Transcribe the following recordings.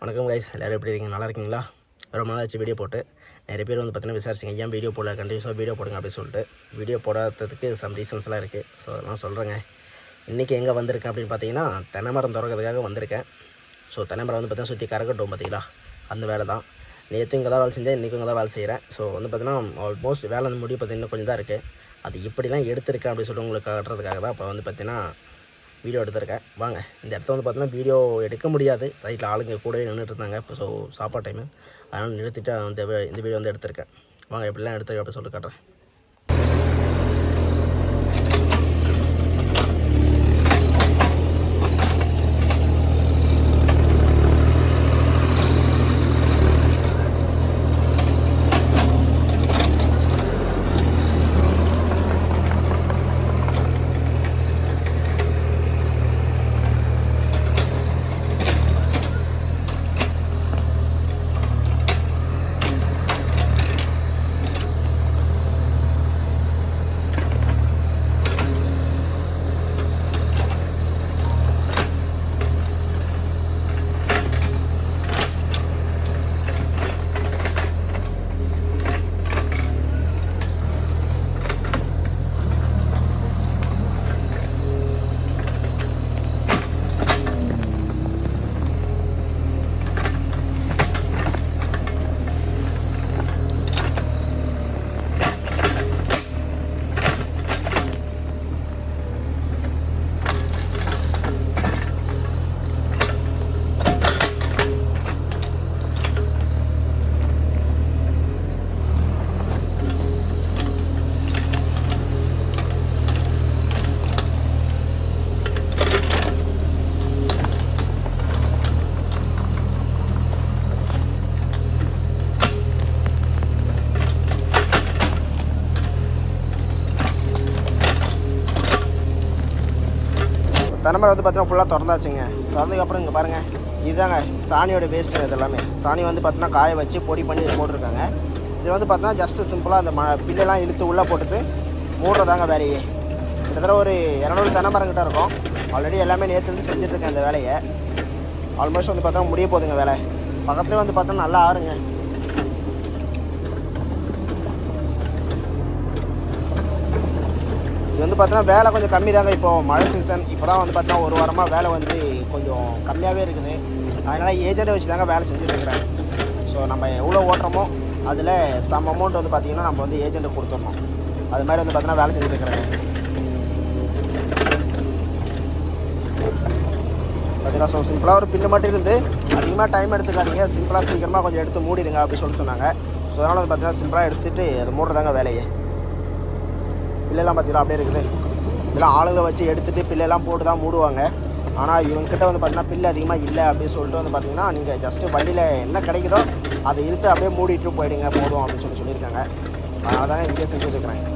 வணக்கம் கைஸ், எல்லோரும் எப்படி இருக்கீங்க? நல்லா இருக்கீங்களா? ரொம்ப நாள் ஆச்சு வீடியோ போட்டு. நிறைய பேர் வந்து பார்த்தீங்கன்னா விசாரிச்சிங்க, ஏன் வீடியோ போடல, கண்டிப்பாக வீடியோ போடுங்க அப்படின்னு சொல்லிட்டு. வீடியோ போடாததுக்கு சம் ரீசன்ஸ்லாம் இருக்குது. ஸோ அதெல்லாம் சொல்கிறேங்க. இன்றைக்கி எங்கே வந்திருக்கேன் அப்படின்னு பார்த்தீங்கன்னா, தென்னை மரம் திறக்கிறதுக்காக வந்திருக்கேன். ஸோ தென்னை மரம் வந்து பார்த்தீங்கன்னா சுற்றி கறக்கட்டும் பார்த்தீங்களா, அந்த வேலை தான். நேற்று இங்கே தான் வேலை செஞ்சேன், இன்றைக்கும் இங்கே தான் வேலை செய்கிறேன். ஸோ வந்து பார்த்தீங்கன்னா ஆல்மோஸ்ட் வேலை வந்து முடிவு பார்த்தீங்கன்னா கொஞ்சம் தான் இருக்குது. அது இப்படிலாம் எடுத்திருக்கேன் அப்படின்னு சொல்லிட்டு உங்களுக்கு காட்டுறதுக்காக தான் இப்போ வந்து பார்த்தீங்கன்னா வீடியோ எடுத்திருக்கேன். வாங்க, இந்த இடத்துல வந்து பார்த்தீங்கன்னா வீடியோ எடுக்க முடியாது, சைட்டில் ஆளுங்க கூடவே நின்றுட்டு இருந்தாங்க. இப்போ ஸோ சாப்பாடு டைமு, அதனால் நிறுத்திட்டு இந்த வீடியோ வந்து எடுத்திருக்கேன். வாங்க, எப்படிலாம் எடுத்துருக்கேன் அப்படி சொல்லிட்டு காட்டுறேன். தென்னை வந்து பார்த்தீங்கன்னா ஃபுல்லாக திறந்தாச்சுங்க. திறந்ததுக்கப்புறம் இங்கே பாருங்கள், இதுதாங்க சாணியோட வேஸ்ட்டு. இது எல்லாமே சாணி வந்து பார்த்தீங்கன்னா காய வச்சு பொடி பண்ணி இது போட்டிருக்காங்க. இது வந்து பார்த்தீங்கன்னா ஜஸ்ட்டு சிம்பிளாக அந்த பில்லெல்லாம் இழுத்து உள்ளே போட்டுட்டு மூடுறதாங்க வேலையே. கிட்டத்தட்ட ஒரு 200 தென்னை மரம் கிட்ட இருக்கும். ஆல்ரெடி எல்லாமே நேற்று வந்து செஞ்சுட்ருக்கேன் இந்த வேலையை. ஆல்மோஸ்ட் வந்து பார்த்தா முடிய போகுதுங்க வேலை. பக்கத்துலேயே வந்து பார்த்தோன்னா நல்லா ஆறுங்க. இது வந்து பார்த்தோன்னா வேலை கொஞ்சம் கம்மி தாங்க. இப்போது மழை சீசன், இப்போ தான் வந்து பார்த்தோன்னா ஒரு வாரமாக வேலை வந்து கொஞ்சம் கம்மியாகவே இருக்குது. அதனால் ஏஜெண்ட்டை வச்சு தாங்க வேலை செஞ்சுட்ருக்குறேன். ஸோ நம்ம எவ்வளோ ஓட்டுறோமோ அதில் சம் அமௌண்ட் வந்து பார்த்திங்கன்னா நம்ம வந்து ஏஜெண்ட்டுக்கு கொடுத்துடணும். அது மாதிரி வந்து பார்த்தோன்னா வேலை செஞ்சுட்ருக்குறேன். பார்த்தீங்கன்னா ஸோ சிம்பிளாக ஒரு பில்லு மட்டும் இருந்து அதிகமாக டைம் எடுத்துக்காதீங்க. சிம்பிளாக சீக்கிரமாக கொஞ்சம் எடுத்து மூடிடுங்க அப்படின்னு சொன்னாங்க. ஸோ அதனால் வந்து பார்த்தீங்கன்னா சிம்பிளாக எடுத்துகிட்டு அதை மூடுறதாங்க வேலையே. பில்லெல்லாம் பார்த்தீங்கன்னா அப்படியே இருக்குது. இதெல்லாம் ஆளுங்களை வச்சு எடுத்துகிட்டு பில்லெல்லாம் போட்டு தான் மூடுவாங்க. ஆனால் இவங்ககிட்ட வந்து பார்த்தீங்கன்னா பில்லு அதிகமாக இல்லை அப்படின்னு சொல்லிட்டு வந்து பார்த்தீங்கன்னா நீங்கள் ஜஸ்ட்டு வண்டியில் என்ன கிடைக்குதோ அதை இழுத்து அப்படியே மூடிட்டு போயிடுங்க போதும் அப்படின்னு சொல்லியிருக்காங்க. அதனால தாங்க இங்கேயே செஞ்சு வச்சுக்கிறேன்.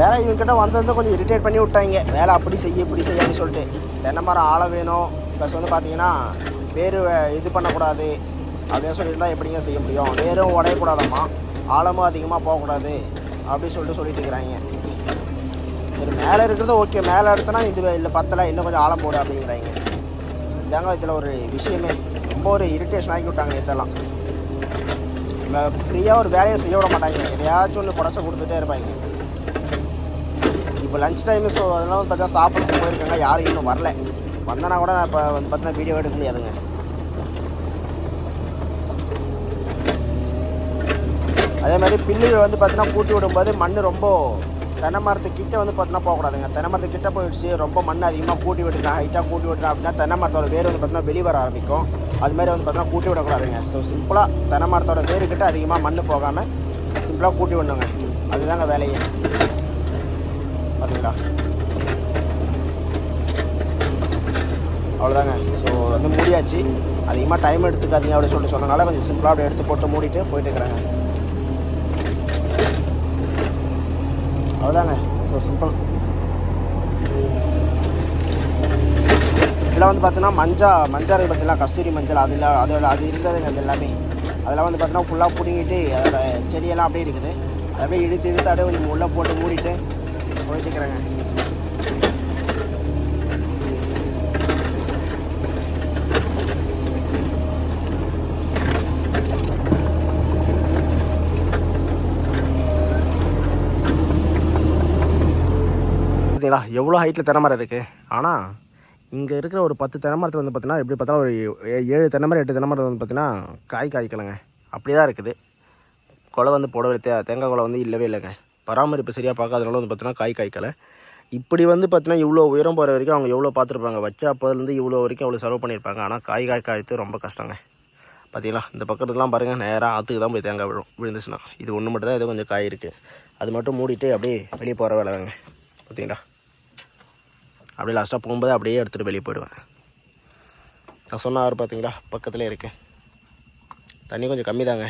வேலை இவங்ககிட்ட வந்தது கொஞ்சம் இரிட்டேட் பண்ணி விட்டாங்க. வேலை அப்படி செய்ய இப்படி செய்ய அப்படின்னு சொல்லிட்டு. தென்னை மரம் ஆழ வேணும், ப்ளஸ் வந்து பார்த்தீங்கன்னா வேறு இது பண்ணக்கூடாது அப்படின்னு சொல்லியிருந்தால் எப்படிங்க செய்ய முடியும்? வேரும் உடையக்கூடாதாம்மா, ஆழமும் அதிகமாக போகக்கூடாது அப்படின்னு சொல்லிட்டு இருக்கிறாங்க. சரி, மேலே இருக்கிறது ஓகே, மேலே எடுத்தனா இது இல்லை பத்தலை, இன்னும் கொஞ்சம் ஆழம் போடு அப்படிங்கிறாங்க. இதாங்க இதில் ஒரு விஷயமே. ரொம்ப ஒரு இரிட்டேஷன் ஆக்கி விட்டாங்க. இதெல்லாம் ஃப்ரீயாக ஒரு வேலையை செய்ய விட மாட்டாங்க. எதையாச்சும் ஒன்று குறைச்ச கொடுத்துட்டே இருப்பாங்க. இப்போ லஞ்ச் டைமு, ஸோ அதெல்லாம் வந்து பார்த்தா சாப்பிட்றதுக்கு போயிருக்காங்க. யாரும் இன்னும் வரல. வந்தனா கூட நான் இப்போ வந்து பார்த்தீங்கன்னா வீடியோ எடுக்க முடியாதுங்க. அதே மாதிரி பில்லுகள் வந்து பார்த்தீங்கன்னா கூட்டி விடும்போது மண் ரொம்ப தென்னை மரத்துக்கிட்ட வந்து பார்த்தீங்கன்னா போகக்கூடாதுங்க. தென்னை மரத்துக்கிட்ட போயிடுச்சு, ரொம்ப மண் அதிகமாக கூட்டி விட்டுட்டேன், ஹைட்டாக கூட்டி விட்டுறேன் அப்படின்னா தென்னை மரத்தோட வேர் வந்து பார்த்தீங்கன்னா வெளியே வர ஆரம்பிக்கும். அதுமாதிரி வந்து பார்த்தீங்கன்னா கூட்டி விடக்கூடாதுங்க. ஸோ சிம்பிளாக தென்னை மரத்தோட வேருக்கிட்ட அதிகமாக மண் போகாமல் சிம்பிளாக கூட்டி விடணுங்க. அதுதாங்க வேலையே. பார்த்தீங்களா, அவ்வளோதாங்க. ஸோ வந்து மூடியாச்சு. அதிகமாக டைம் எடுத்துக்காதீங்க அப்படின்னு சொல்லிட்டு சொன்னனால கொஞ்சம் சிம்பிளாக அப்படியே எடுத்து போட்டு மூடிட்டு போயிட்டு இருக்கிறாங்க. அவ்வளோதாங்க. So simple. இதில் வந்து பார்த்தீங்கன்னா மஞ்சள் இருக்குது பார்த்தீங்கன்னா, கஸ்தூரி மஞ்சள். அது இருந்ததுங்க அது எல்லாமே. அதெல்லாம் வந்து பார்த்தீங்கன்னா ஃபுல்லாக பிடிங்கிட்டு அதோட செடியெல்லாம் அப்படியே இருக்குது. அதை அப்படியே இழுத்து அப்படியே கொஞ்சம் உள்ளே போட்டு மூடிட்டு போயிட்டுக்கிறேங்க. பார்த்தீங்களா எவ்வளோ ஹைட்டில் தென்னை மரம் இருக்குது. ஆனால் இங்கே இருக்கிற ஒரு 10 தென்னை மரத்தில் வந்து பார்த்தீங்கன்னா எப்படி பார்த்தாலும் ஒரு 7 தென்னை மரம் 8 தென்னை மரம் வந்து பார்த்தீங்கன்னா காய்க்கலைங்க. அப்படி தான் இருக்குது. கொலை வந்து போடவே தேங்காய் கொலை வந்து இல்லவே இல்லைங்க. பராமரிப்பு சரியாக பார்க்காதனால வந்து பார்த்தீங்கன்னா காய்க்கலை. இப்படி வந்து பார்த்தீங்கன்னா இவ்வளோ உயரம் போகிற வரைக்கும் அவங்க எவ்வளோ பார்த்துருப்பாங்க. வச்ச அப்போதுலேருந்து இவ்வளோ வரைக்கும் அவ்வளோ செலவு பண்ணியிருப்பாங்க. ஆனால் காய்த்து ரொம்ப கஷ்டங்க. பார்த்தீங்களா இந்த பக்கத்துக்குலாம் பாருங்கள், நேராக ஆற்றுக்கு தான் போய் தேங்காய் விழுந்துச்சுன்னா. இது ஒன்று மட்டும் தான் ஏதோ கொஞ்சம் காய் இருக்குது. அது மட்டும் மூடிட்டு அப்படியே வெளியே போகிற வேலை தாங்க. பார்த்தீங்களா அப்படியே லாஸ்ட்டாக போகும்போது அப்படியே எடுத்துகிட்டு வெளியே போயிடுவேன். நான் சொன்ன ஆறு பார்த்தீங்களா பக்கத்துலேயே இருக்குது. தண்ணி கொஞ்சம் கம்மி தாங்க.